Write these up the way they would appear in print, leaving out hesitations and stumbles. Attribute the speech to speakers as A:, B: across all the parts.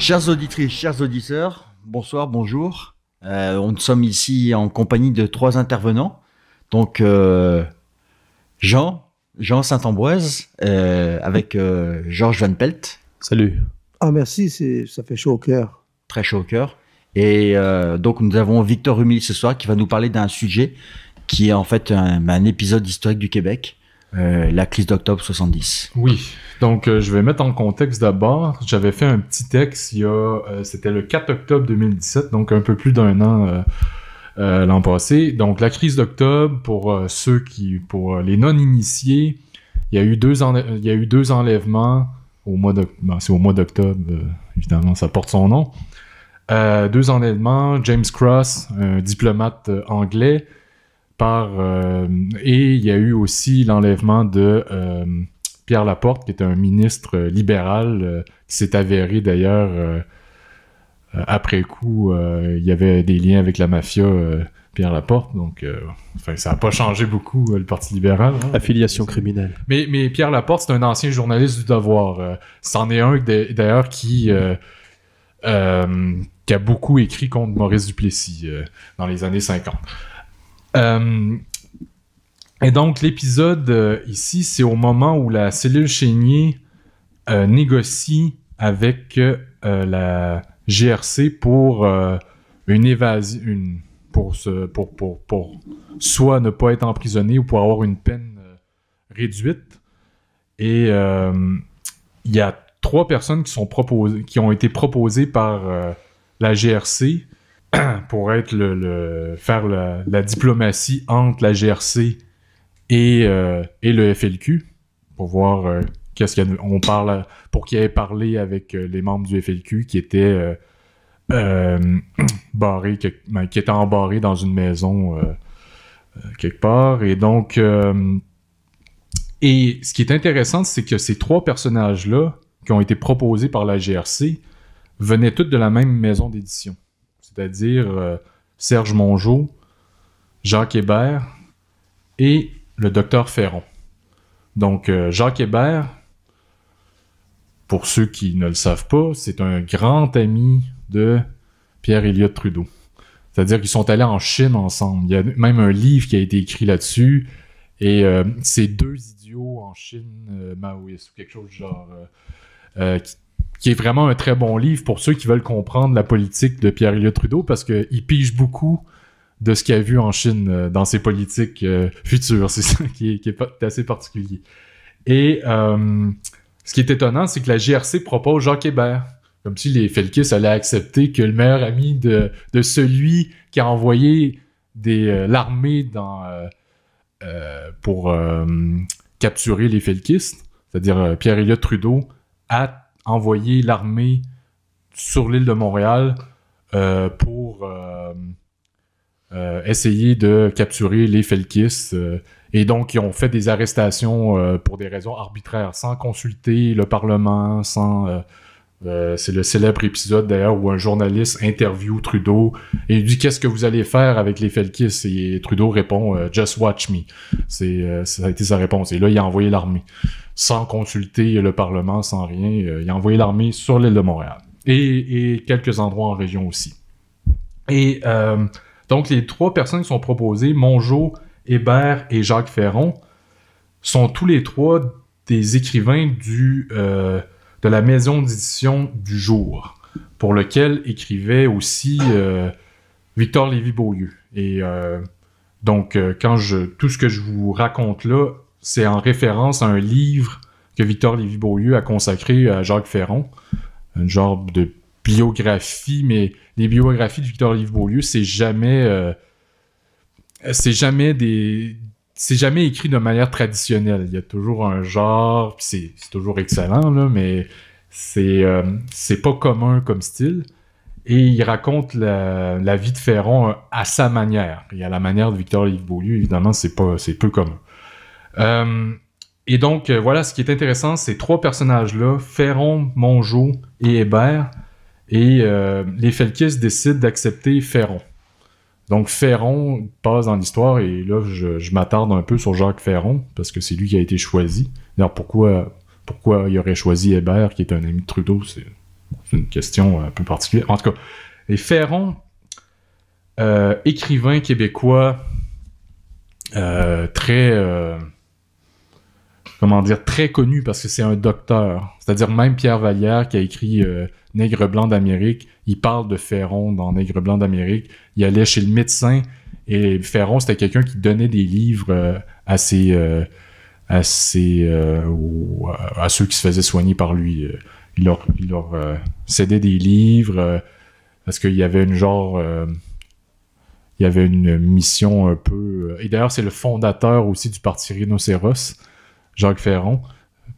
A: Chères auditrices, chers auditeurs, bonsoir, bonjour. Nous sommes ici en compagnie de 3 intervenants. Donc, Jean Saint-Ambroise, avec Georges Van Pelt.
B: Salut.
C: Ah merci, ça fait chaud au cœur.
A: Très chaud au cœur. Et donc, nous avons Victor Humil ce soir qui va nous parler d'un sujet qui est en fait un épisode historique du Québec. La crise d'octobre 70.
B: Oui, donc je vais mettre en contexte d'abord. J'avais fait un petit texte c'était le 4 octobre 2017, donc un peu plus d'1 an l'an passé. Donc la crise d'octobre, pour les non-initiés, il y a eu deux enlèvements au mois d'octobre. C'est au mois d'octobre, évidemment, ça porte son nom. 2 enlèvements, James Cross, un diplomate anglais, et il y a eu aussi l'enlèvement de Pierre Laporte, qui était un ministre libéral, qui s'est avéré d'ailleurs, après coup, il y avait des liens avec la mafia, Pierre Laporte, donc ça n'a pas changé beaucoup, le Parti libéral. Hein.
D: Affiliation criminelle.
B: Mais Pierre Laporte, c'est un ancien journaliste du Devoir. C'en est un, d'ailleurs, qui a beaucoup écrit contre Maurice Duplessis dans les années 50. Et donc, l'épisode ici, c'est au moment où la cellule Chénier négocie avec la GRC pour une évasion, pour soit ne pas être emprisonné ou pour avoir une peine réduite. Et il y a 3 personnes qui ont été proposées par la GRC pour être faire la diplomatie entre la GRC et le FLQ, pour voir qu'est-ce qu'il y a. On parle pour qu'il ait parlé avec les membres du FLQ qui étaient barrés, qui étaient embarrés dans une maison quelque part. Et donc, et ce qui est intéressant, c'est que ces 3 personnages-là qui ont été proposés par la GRC venaient tous de la même maison d'édition. C'est-à-dire Serge Mongeau, Jacques Hébert et le docteur Ferron. Donc, Jacques Hébert, pour ceux qui ne le savent pas, c'est un grand ami de Pierre Elliott Trudeau. C'est-à-dire qu'ils sont allés en Chine ensemble. Il y a même un livre qui a été écrit là-dessus. Et c'est 2 idiots en Chine maoïstes ou quelque chose du genre... qui est vraiment un très bon livre pour ceux qui veulent comprendre la politique de Pierre Elliott Trudeau, parce qu'il pige beaucoup de ce qu'il a vu en Chine dans ses politiques futures. C'est ça qui est assez particulier. Et ce qui est étonnant, c'est que la GRC propose Jacques Hébert. Comme si les Felkistes allaient accepter que le meilleur ami de celui qui a envoyé l'armée pour capturer les Felkistes, c'est-à-dire Pierre Elliott Trudeau, a envoyer l'armée sur l'île de Montréal pour essayer de capturer les Felkistes. Et donc, ils ont fait des arrestations pour des raisons arbitraires, sans consulter le Parlement, c'est le célèbre épisode, d'ailleurs, où un journaliste interviewe Trudeau et il dit « Qu'est-ce que vous allez faire avec les Felkistes? » Et Trudeau répond « Just watch me. » Ça a été sa réponse. Et là, il a envoyé l'armée. Sans consulter le Parlement, sans rien. Il a envoyé l'armée sur l'île de Montréal. Et quelques endroits en région aussi. Et donc, les 3 personnes qui sont proposées, Mongeau, Hébert et Jacques Ferron, sont tous les 3 des écrivains de la maison d'édition du Jour, pour lequel écrivait aussi Victor Lévy-Beaulieu. Et donc, tout ce que je vous raconte là, c'est en référence à un livre que Victor Lévy-Beaulieu a consacré à Jacques Ferron, un genre de biographie, mais les biographies de Victor Lévy-Beaulieu, c'est jamais écrit de manière traditionnelle. Il y a toujours un genre, puis c'est toujours excellent, là, mais c'est pas commun comme style. Et il raconte la vie de Ferron à sa manière. Et à la manière de Victor Lévy-Beaulieu, évidemment, c'est peu commun. Et donc, voilà, ce qui est intéressant, ces 3 personnages-là, Ferron, Mongeau et Hébert, et les Felkistes décident d'accepter Ferron. Donc, Ferron passe dans l'histoire, et là, je m'attarde un peu sur Jacques Ferron, parce que c'est lui qui a été choisi. D'ailleurs, pourquoi il aurait choisi Hébert, qui est un ami de Trudeau, c'est C'est une question un peu particulière. En tout cas, et Ferron, écrivain québécois, très connu parce que c'est un docteur. C'est-à-dire même Pierre Vallière qui a écrit Nègre blanc d'Amérique, il parle de Ferron dans Nègre blanc d'Amérique. Il allait chez le médecin et Ferron, c'était quelqu'un qui donnait des livres à ceux qui se faisaient soigner par lui. Il leur cédait des livres parce qu'il y avait il y avait une mission un peu... Et d'ailleurs, c'est le fondateur aussi du Parti Rhinocéros, Jacques Ferron.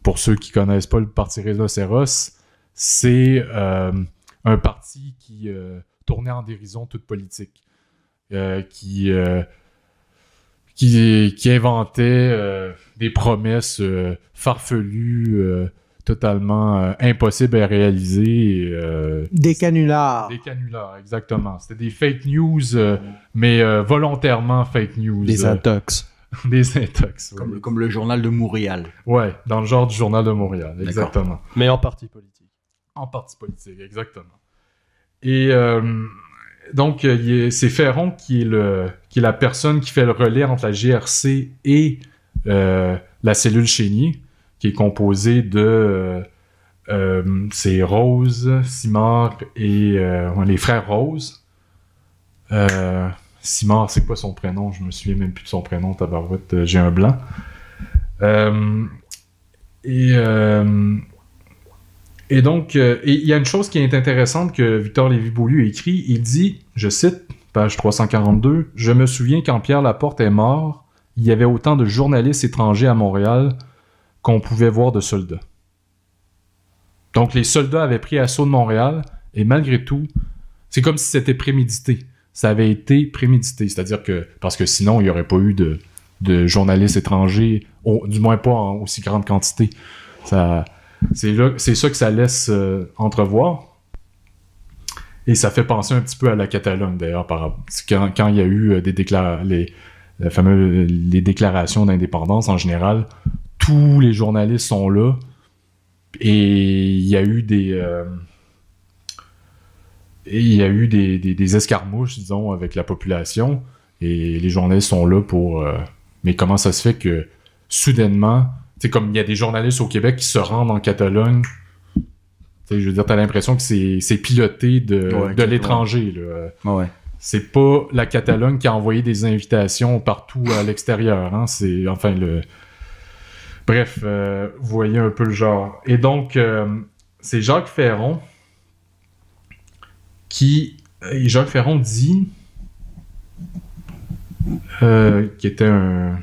B: Pour ceux qui connaissent pas le Parti Rhinocéros, c'est un parti qui tournait en dérision toute politique, qui inventait des promesses farfelues, totalement impossibles à réaliser.
C: Des canulars.
B: Des canulars, exactement. C'était des fake news, mais volontairement fake news.
D: Des intox.
B: Des intox, oui.
A: Comme le journal de Montréal.
B: Ouais, dans le genre du journal de Montréal, exactement.
D: Mais en parti politique.
B: En parti politique, exactement. Et donc, c'est Ferron qui est la personne qui fait le relais entre la GRC et la cellule Chénier, qui est composée de c'est Rose, Simard et les frères Rose. Simard, c'est quoi son prénom? Je me souviens même plus de son prénom, tabarouette, j'ai un blanc. Et donc, il y a une chose qui est intéressante que Victor Lévy-Beaulieu écrit. Il dit, je cite, page 342, « Je me souviens quand Pierre Laporte est mort, il y avait autant de journalistes étrangers à Montréal qu'on pouvait voir de soldats. » Donc, les soldats avaient pris assaut de Montréal, et malgré tout, c'est comme si c'était prémédité. Ça avait été prémédité, c'est-à-dire que, parce que sinon, il n'y aurait pas eu de journalistes étrangers, du moins pas en aussi grande quantité. C'est ça que ça laisse entrevoir. Et ça fait penser un petit peu à la Catalogne, d'ailleurs, quand il y a eu les déclarations d'indépendance, en général, tous les journalistes sont là, et il y a eu des escarmouches, disons, avec la population, et les journalistes sont là pour... mais comment ça se fait que, soudainement... C'est comme il y a des journalistes au Québec qui se rendent en Catalogne. T'sais, je veux dire, t'as l'impression que c'est piloté de l'étranger. Là.
A: Ouais.
B: C'est pas la Catalogne qui a envoyé des invitations partout à l'extérieur. Hein. C'est enfin le. Bref, vous voyez un peu le genre. Et donc, c'est Jacques Ferron qui. Jacques Ferron dit qui était un.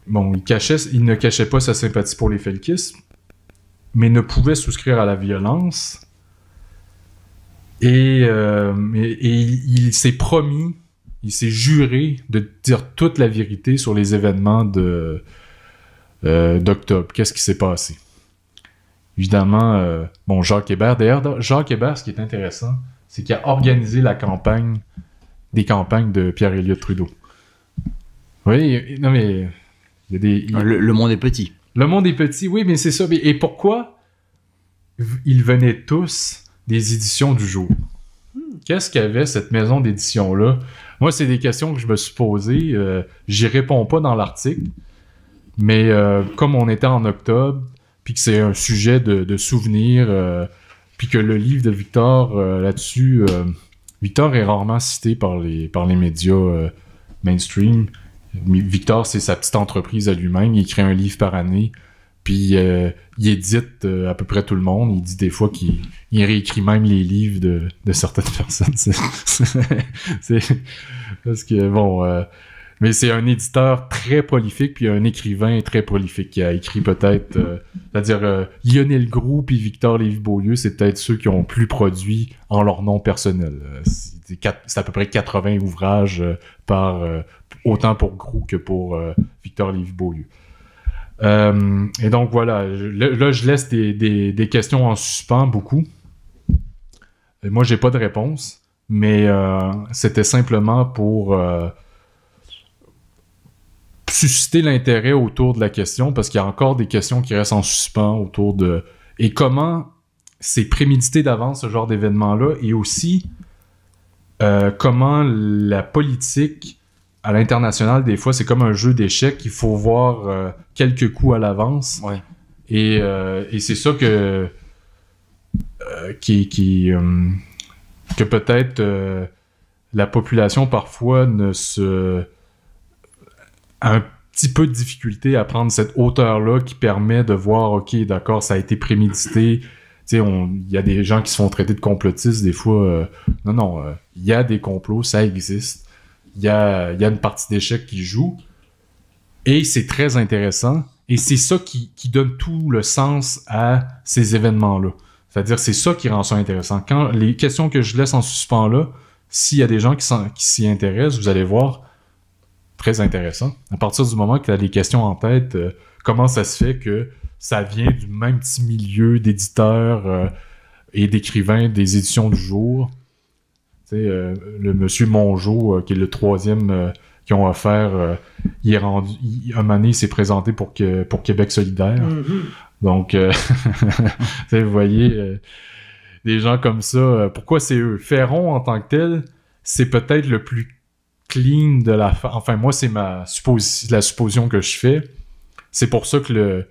B: Bon, il ne cachait pas sa sympathie pour les felkistes, mais ne pouvait souscrire à la violence. Et il s'est promis, il s'est juré de dire toute la vérité sur les événements d'octobre. Qu'est-ce qui s'est passé? Évidemment, Jacques Hébert. D'ailleurs, Jacques Hébert, ce qui est intéressant, c'est qu'il a organisé des campagnes de Pierre-Éliott Trudeau. Oui, non mais...
A: Le monde est petit.
B: Le monde est petit, oui, mais c'est ça. Et pourquoi ils venaient tous des éditions du jour? Qu'est-ce qu'avait cette maison d'édition-là? Moi, c'est des questions que je me suis posées. J'y réponds pas dans l'article. Mais comme on était en octobre, puis que c'est un sujet de souvenir, puis que le livre de Victor là-dessus... Victor est rarement cité par les médias mainstream. Victor, c'est sa petite entreprise à lui-même. Il écrit un livre par année, puis il édite à peu près tout le monde. Il dit des fois qu'il réécrit même les livres de certaines personnes. C'est parce que, bon... mais c'est un éditeur très prolifique, puis un écrivain très prolifique qui a écrit peut-être... c'est-à-dire, Lionel Groulx puis Victor Lévy-Beaulieu, c'est peut-être ceux qui ont plus produit en leur nom personnel. C'est à peu près 80 ouvrages autant pour Groulx que pour Victor Lévy-Beaulieu. Et donc voilà, là je laisse des questions en suspens, beaucoup. Et moi j'ai pas de réponse, mais c'était simplement pour susciter l'intérêt autour de la question, parce qu'il y a encore des questions qui restent en suspens autour de... Et comment c'est prémédité d'avance, ce genre d'événement-là, et aussi comment la politique à l'international, des fois, c'est comme un jeu d'échecs. Il faut voir quelques coups à l'avance.
A: Ouais.
B: Et c'est ça que peut-être la population parfois a un petit peu de difficulté à prendre cette hauteur-là qui permet de voir, OK, d'accord, ça a été prémédité. Tu sais, il y a des gens qui se font traiter de complotistes des fois. Non, il y a des complots, ça existe. Il y a une partie d'échecs qui joue. Et c'est très intéressant. Et c'est ça qui donne tout le sens à ces événements-là. C'est-à-dire, c'est ça qui rend ça intéressant. Quand les questions que je laisse en suspens là, s'il y a des gens qui s'y intéressent, vous allez voir, très intéressant. À partir du moment que tu as les questions en tête, comment ça se fait que ça vient du même petit milieu d'éditeurs et d'écrivains des éditions du jour. Tu sais, le monsieur Mongeau, qui est le troisième qu'ils ont offert, il est rendu... un moment donné, il s'est présenté pour Québec solidaire. Mm-hmm. Donc, vous voyez, des gens comme ça, pourquoi c'est eux? Ferron, en tant que tel, c'est peut-être le plus clean de la... Enfin, moi, c'est la supposition que je fais. C'est pour ça que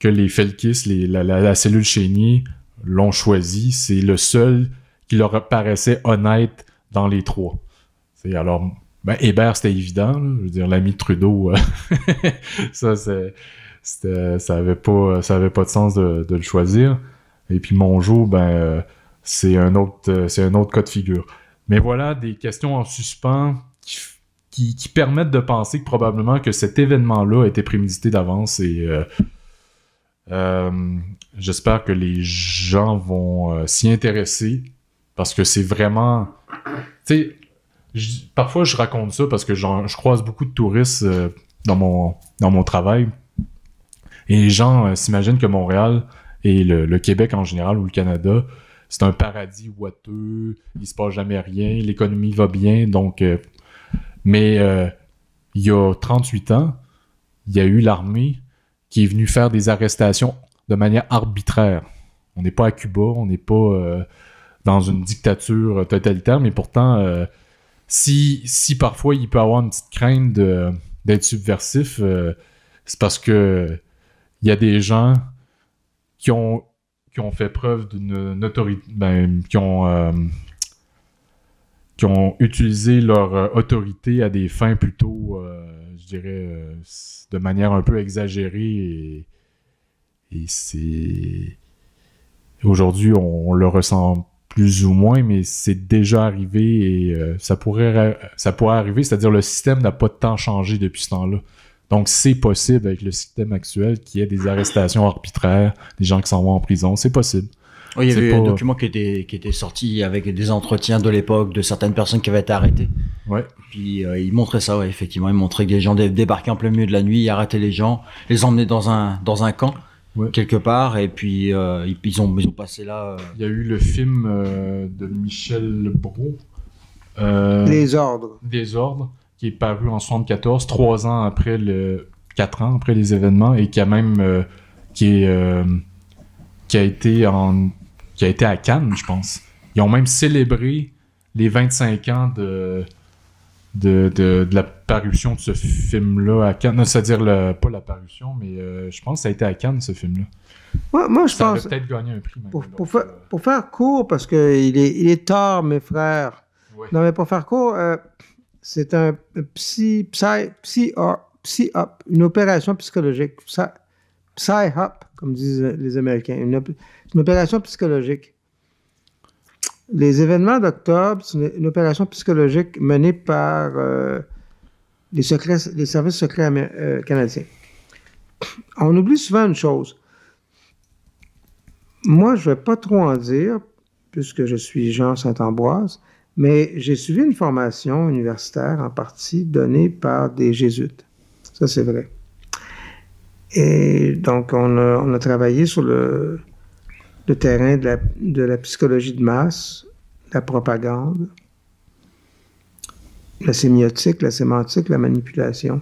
B: les Felkis, la cellule Chénier, l'ont choisi. C'est le seul qui leur paraissait honnête dans les trois. Alors, Hébert, c'était évident. Là. Je veux dire, l'ami de Trudeau, ça avait pas de sens de le choisir. Et puis Mongeau, c'est un autre cas de figure. Mais voilà, des questions en suspens qui permettent de penser que probablement que cet événement-là a été prémédité d'avance et j'espère que les gens vont s'y intéresser parce que c'est vraiment... Tu sais, parfois je raconte ça parce que je croise beaucoup de touristes dans mon travail et les gens s'imaginent que Montréal et le Québec en général ou le Canada, c'est un paradis ouateux, il se passe jamais rien, l'économie va bien, donc... mais il y a 38 ans, il y a eu l'armée qui est venue faire des arrestations de manière arbitraire. On n'est pas à Cuba, on n'est pas dans une dictature totalitaire, mais pourtant, si parfois il peut y avoir une petite crainte d'être subversif, c'est parce que il y a des gens qui ont fait preuve d'une autorité, qui ont utilisé leur autorité à des fins plutôt, je dirais, de manière un peu exagérée et c'est... Aujourd'hui, on le ressent plus ou moins, mais c'est déjà arrivé et ça pourrait arriver, c'est-à-dire le système n'a pas tant changé depuis ce temps-là. Donc, c'est possible avec le système actuel qu'il y ait des arrestations arbitraires, des gens qui s'en vont en prison, c'est possible.
A: Oui, il y avait un document qui était sorti avec des entretiens de l'époque de certaines personnes qui avaient été arrêtées. Ouais. Puis il montrait ça, ouais, effectivement. Il montrait que des gens débarquaient en plein milieu de la nuit, ils arrêtaient les gens, les emmenaient dans un camp, quelque part, et puis ils ont passé là.
B: Il y a eu le film de Michel Brault.
C: Les ordres.
B: Des ordres, qui est paru en 74, 4 ans après les événements, et qui a même qui a été à Cannes, je pense. Ils ont même célébré les 25 ans de la parution de ce film-là à Cannes. C'est-à-dire, pas la parution, mais je pense que ça a été à Cannes, ce film-là.
C: Moi, je
B: ça
C: pense...
B: Ça aurait peut-être gagné un prix.
C: Pour faire court, parce qu'il est tard, mes frères. Ouais. Non, mais pour faire court, c'est un psy-op, une opération psychologique. Psy-hop, comme disent les Américains. Une opération psychologique. Les événements d'octobre, c'est une opération psychologique menée par les services secrets canadiens. On oublie souvent une chose. Moi, je ne vais pas trop en dire, puisque je suis Jean Saint-Ambroise, mais j'ai suivi une formation universitaire en partie donnée par des jésuites. Ça, c'est vrai. Et donc, on a travaillé sur le terrain de la psychologie de masse, la propagande, la sémiotique, la sémantique, la manipulation.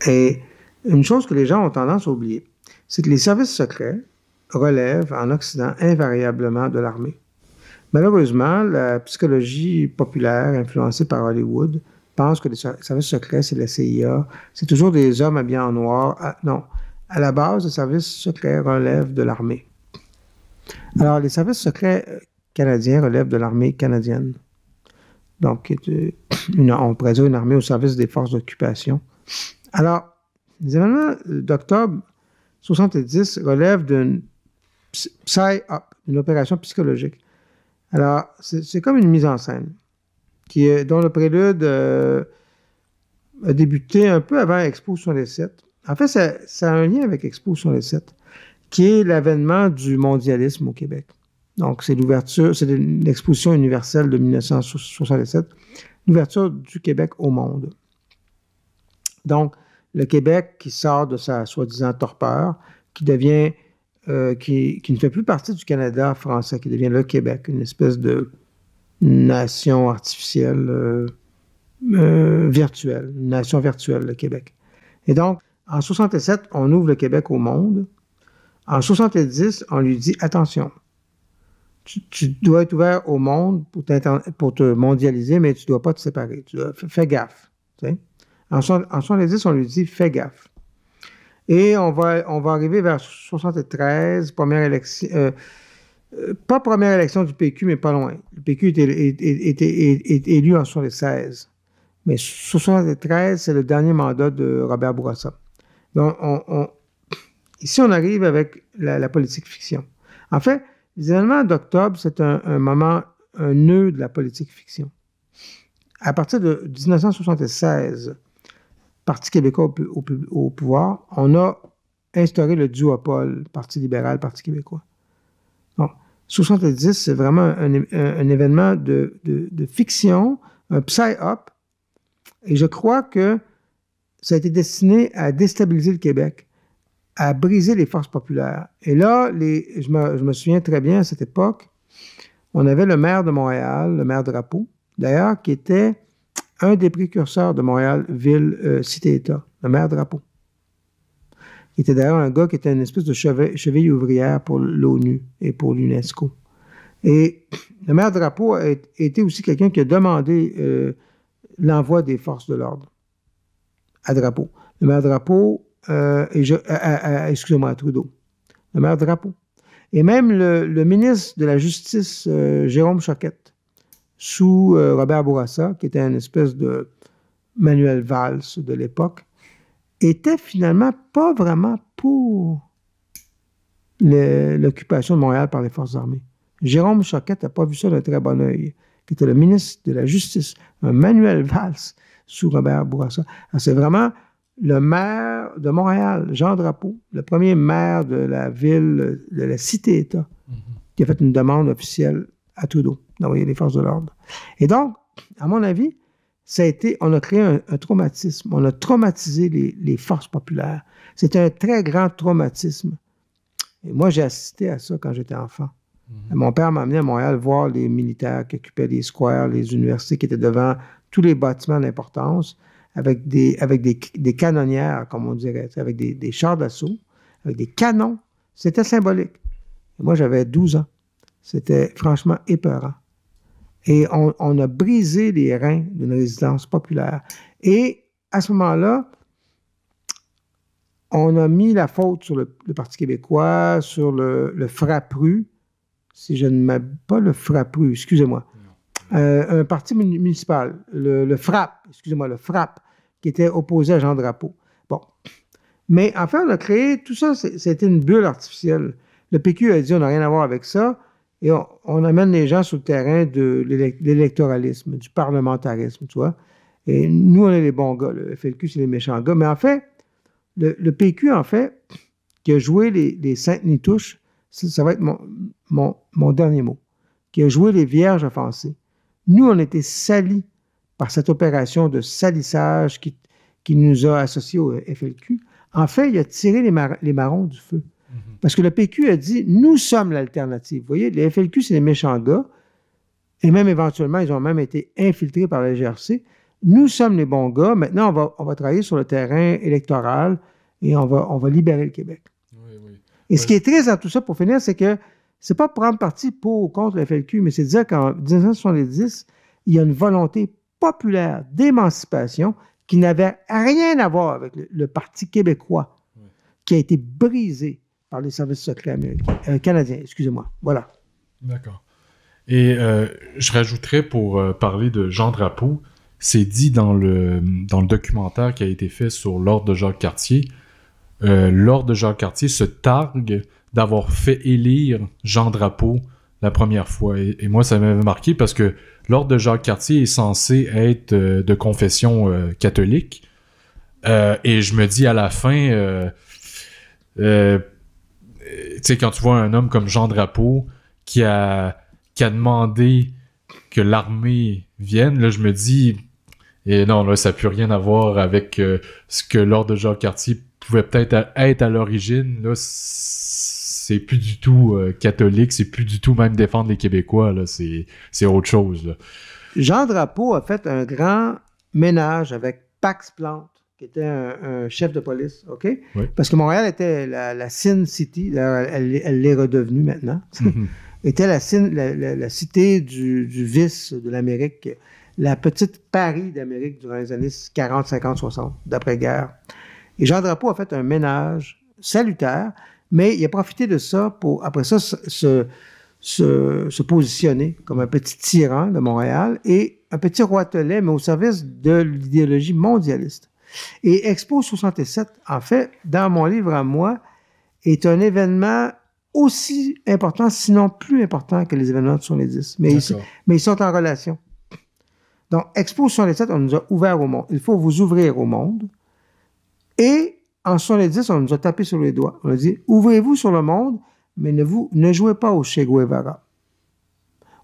C: Et une chose que les gens ont tendance à oublier, c'est que les services secrets relève en Occident invariablement de l'armée. Malheureusement, la psychologie populaire influencée par Hollywood pense que les services secrets, c'est la CIA, c'est toujours des hommes habillés en noir. Non, à la base, les services secrets relèvent de l'armée. Alors, les services secrets canadiens relèvent de l'armée canadienne. Donc, on pourrait dire une armée au service des forces d'occupation. Alors, les événements d'octobre 70 relèvent d'une psy-up, une opération psychologique. Alors, c'est comme une mise en scène dont le prélude a débuté un peu avant Expo 67. En fait, ça a un lien avec Expo 67, qui est l'avènement du mondialisme au Québec. Donc, c'est l'exposition universelle de 1967, l'ouverture du Québec au monde. Donc, le Québec qui sort de sa soi-disant torpeur, qui devient, qui ne fait plus partie du Canada français, qui devient le Québec, une espèce de nation artificielle, virtuelle, une nation virtuelle, le Québec. Et donc, en 67, on ouvre le Québec au monde. En 70, on lui dit, attention, tu dois être ouvert au monde pour te mondialiser, mais tu ne dois pas te séparer. Fais gaffe. Tu sais? En 70, on lui dit, fais gaffe. Et on va arriver vers 73, première élection, pas première élection du PQ, mais pas loin. Le PQ est élu en 76. Mais 73, c'est le dernier mandat de Robert Bourassa. Donc, ici, on arrive avec la politique fiction. En fait, les événements d'octobre, c'est un moment, un nœud de la politique fiction. À partir de 1976, Parti québécois au pouvoir, on a instauré le duopole Parti libéral, Parti québécois. Donc, 70, c'est vraiment un événement de fiction, un psy-up, et je crois que ça a été destiné à déstabiliser le Québec, à briser les forces populaires. Et là, je me souviens très bien, à cette époque, on avait le maire de Montréal, le maire Drapeau, d'ailleurs, qui était un des précurseurs de Montréal, ville, cité-État, le maire Drapeau. Il était d'ailleurs un gars qui était une espèce de cheville ouvrière pour l'ONU et pour l'UNESCO. Et le maire Drapeau a été aussi quelqu'un qui a demandé l'envoi des forces de l'ordre à Drapeau. Le maire Drapeau, excusez-moi, à Trudeau. Le maire Drapeau. Et même le ministre de la Justice, Jérôme Choquette, sous Robert Bourassa, qui était une espèce de Manuel Valls de l'époque, était finalement pas vraiment pour l'occupation de Montréal par les forces armées. Jérôme Choquette n'a pas vu ça d'un très bon œil, qui était le ministre de la Justice, un Manuel Valls sous Robert Bourassa. C'est vraiment le maire de Montréal, Jean Drapeau, le premier maire de la ville, de la cité-État, qui a fait une demande officielle à Trudeau d'envoyer les forces de l'ordre. Et donc, à mon avis, on a créé un traumatisme. On a traumatisé les forces populaires. C'était un très grand traumatisme. Et moi, j'ai assisté à ça quand j'étais enfant. Mon père m'a amené à Montréal voir les militaires qui occupaient les squares, les universités qui étaient devant tous les bâtiments d'importance, avec des canonnières, comme on dirait, avec des chars d'assaut, avec des canons. C'était symbolique. Et moi, j'avais 12 ans. C'était franchement épeurant. Et on a brisé les reins d'une résistance populaire. Et à ce moment-là, on a mis la faute sur le Parti québécois, sur le FRAPRU, si je ne m'abuse pas, le FRAPRU, excusez-moi. Un parti municipal, le FRAP, excusez-moi, le FRAP, qui était opposé à Jean Drapeau. Bon. Mais enfin, on a créé, tout ça, c'était une bulle artificielle. Le PQ a dit, on n'a rien à voir avec ça. Et on amène les gens sur le terrain de l'électoralisme, du parlementarisme, tu vois. Et nous, on est les bons gars. Le FLQ, c'est les méchants gars. Mais en fait, le PQ, en fait, qui a joué les saintes nitouches, ça va être mon dernier mot, qui a joué les vierges offensées. Nous, on était salis par cette opération de salissage qui nous a associés au FLQ. En fait, il a tiré les marrons du feu. Parce que le PQ a dit, nous sommes l'alternative. Vous voyez, les FLQ, c'est les méchants gars. Et même éventuellement, ils ont même été infiltrés par la GRC. Nous sommes les bons gars. Maintenant, on va travailler sur le terrain électoral et on va libérer le Québec.
B: Oui, oui.
C: Et ce qui est triste dans tout ça, pour finir, c'est que c'est pas prendre parti pour ou contre le FLQ, mais c'est de dire qu'en 1970, il y a une volonté populaire d'émancipation qui n'avait rien à voir avec le Parti québécois, qui a été brisé par les services secrets américains, canadiens, excusez-moi. Voilà.
B: D'accord. Et je rajouterais pour parler de Jean Drapeau, c'est dit dans le documentaire qui a été fait sur l'ordre de Jacques Cartier. L'ordre de Jacques Cartier se targue d'avoir fait élire Jean Drapeau la première fois. Et moi, ça m'avait marqué parce que l'ordre de Jacques Cartier est censé être de confession catholique. Et je me dis à la fin, tu sais, quand tu vois un homme comme Jean Drapeau qui a demandé que l'armée vienne, là, je me dis, et non, là, ça n'a plus rien à voir avec ce que l'ordre de Jacques Cartier pouvait peut-être être à l'origine. Là, c'est plus du tout catholique, c'est plus du tout même défendre les Québécois, là, c'est autre chose, là.
C: Jean Drapeau a fait un grand ménage avec Pax Plante, qui était un chef de police, OK?
B: Oui.
C: Parce que Montréal était la Sin City, elle l'est redevenue maintenant, était la cité du vice de l'Amérique, la petite Paris d'Amérique durant les années 40, 50, 60, d'après-guerre. Et Jean Drapeau a fait un ménage salutaire, mais il a profité de ça pour, après ça, se positionner comme un petit tyran de Montréal et un petit roitelet, mais au service de l'idéologie mondialiste. Et Expo 67, en fait, dans mon livre à moi, est un événement aussi important, sinon plus important que les événements de 70. Mais ils sont en relation. Donc, Expo 67, on nous a ouvert au monde. Il faut vous ouvrir au monde. Et en 70, on nous a tapé sur les doigts. On a dit, ouvrez-vous sur le monde, mais ne jouez pas au Che Guevara.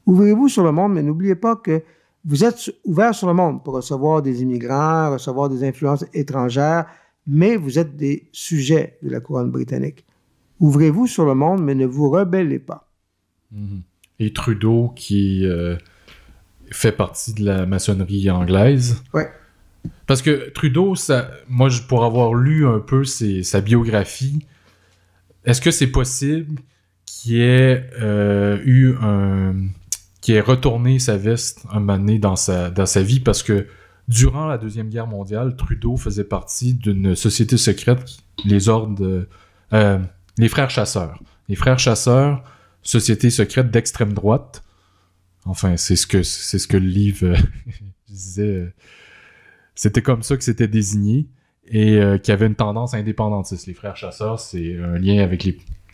C: Ouvrez-vous sur le monde, mais n'oubliez pas que vous êtes ouvert sur le monde pour recevoir des immigrants, recevoir des influences étrangères, mais vous êtes des sujets de la couronne britannique. Ouvrez-vous sur le monde, mais ne vous rebellez pas.
B: Et Trudeau, qui fait partie de la maçonnerie anglaise.
C: Oui.
B: Parce que Trudeau, moi, pour avoir lu un peu sa biographie, est-ce que c'est possible qu'il ait qu'il ait retourné sa veste un moment donné dans sa vie? Parce que durant la Deuxième Guerre mondiale, Trudeau faisait partie d'une société secrète, les Frères Chasseurs. Les Frères Chasseurs, société secrète d'extrême droite. Enfin, c'est ce que le livre disait. C'était comme ça que c'était désigné et qui avait une tendance indépendantiste. Les Frères Chasseurs, c'est un lien avec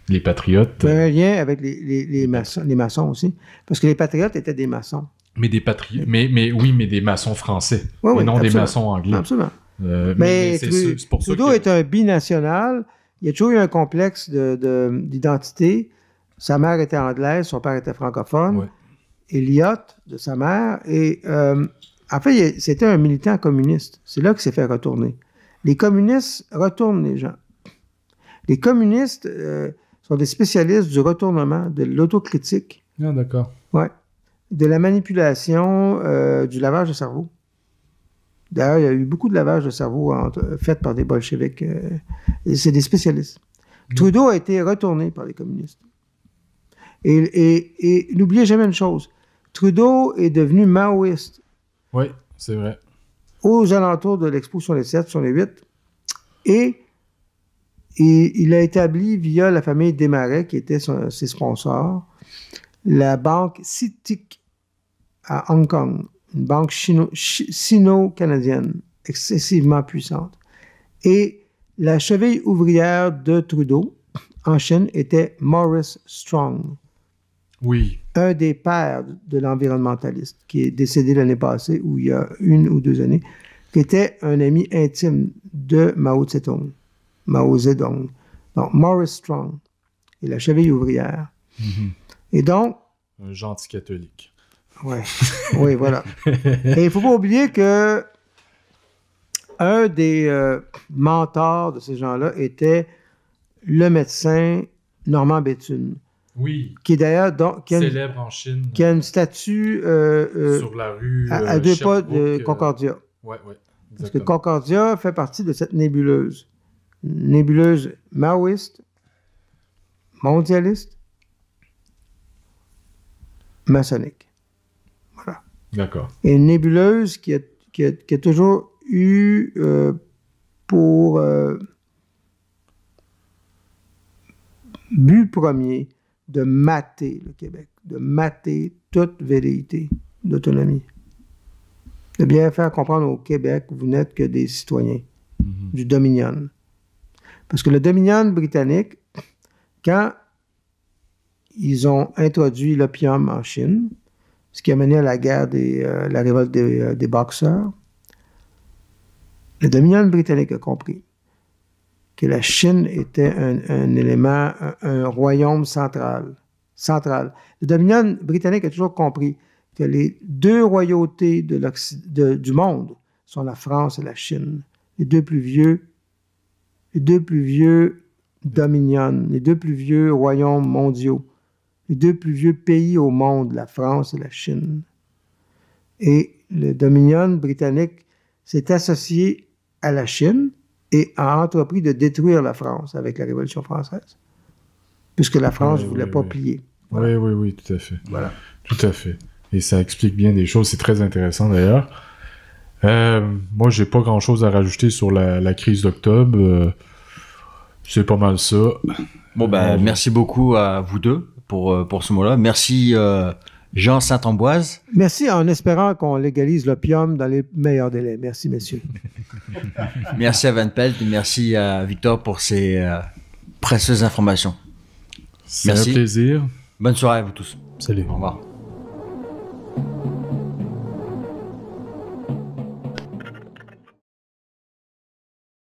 B: les patriotes.
C: Un lien avec les maçons aussi. Parce que les patriotes étaient des maçons.
B: Mais des patriotes. Mais des maçons français.
C: Oui,
B: et non
C: absolument.
B: des maçons anglais.
C: Absolument.
B: Mais c'est pour
C: Trudeau est un binational. Il y a toujours eu un complexe d'identité. Sa mère était anglaise, son père était francophone.
B: Ouais.
C: Eliot, de sa mère. Et en fait, c'était un militant communiste. C'est là qu'il s'est fait retourner. Les communistes retournent les gens. Les communistes sont des spécialistes du retournement, de l'autocritique.
B: Ah, d'accord.
C: Ouais. De la manipulation, du lavage de cerveau. D'ailleurs, il y a eu beaucoup de lavage de cerveau fait par des bolcheviks. C'est des spécialistes. Trudeau a été retourné par les communistes. Et n'oubliez jamais une chose. Trudeau est devenu maoïste.
B: Oui, c'est vrai.
C: Aux alentours de l'Expo 67, 68. Et il a établi, via la famille Desmarais, qui était ses sponsors, la banque CITIC à Hong Kong, une banque sino-canadienne, excessivement puissante. Et la cheville ouvrière de Trudeau, en Chine, était Maurice Strong.
B: Oui.
C: Un des pères de l'environnementaliste, qui est décédé l'année passée, ou il y a 1 ou 2 années, qui était un ami intime de Mao Zedong. Donc, Maurice Strong et la cheville ouvrière.
B: Mm-hmm.
C: Et donc...
B: Un gentil catholique.
C: Ouais. Oui, voilà. Et il ne faut pas oublier que un des mentors de ces gens-là était le médecin Normand Béthune.
B: Oui.
C: Qui est d'ailleurs
B: célèbre en Chine.
C: Qui a une statue
B: sur la rue
C: à 2 pas de Concordia.
B: Oui.
C: Parce que Concordia fait partie de cette nébuleuse. Une nébuleuse maoïste mondialiste, maçonnique. Voilà.
B: D'accord.
C: Et une nébuleuse qui a toujours eu pour but premier de mater le Québec, de mater toute velléité d'autonomie. De bien faire comprendre au Québec, vous n'êtes que des citoyens du Dominion. Parce que le Dominion britannique, quand ils ont introduit l'opium en Chine, ce qui a mené à la guerre la révolte des boxeurs, le Dominion britannique a compris que la Chine était un élément, un royaume central. Le Dominion britannique a toujours compris que les deux royautés du monde sont la France et la Chine. Les deux plus vieux dominions, les deux plus vieux royaumes mondiaux, les deux plus vieux pays au monde, la France et la Chine. Et le Dominion britannique s'est associé à la Chine et a entrepris de détruire la France avec la Révolution française, puisque la France ne voulait pas plier.
B: Voilà. Oui, tout à fait.
C: Voilà.
B: Tout à fait. Et ça explique bien des choses, c'est très intéressant d'ailleurs. Moi, j'ai pas grand-chose à rajouter sur la crise d'octobre. C'est pas mal ça.
A: Bon, merci beaucoup à vous deux pour ce mot-là. Merci Jean Saint-Ambroise.
C: Merci en espérant qu'on légalise l'opium dans les meilleurs délais. Merci, messieurs.
A: Merci à Van Pelt et merci à Victor pour ces précieuses informations.
B: C'est un plaisir.
A: Bonne soirée à vous tous.
D: Salut.
A: Au revoir.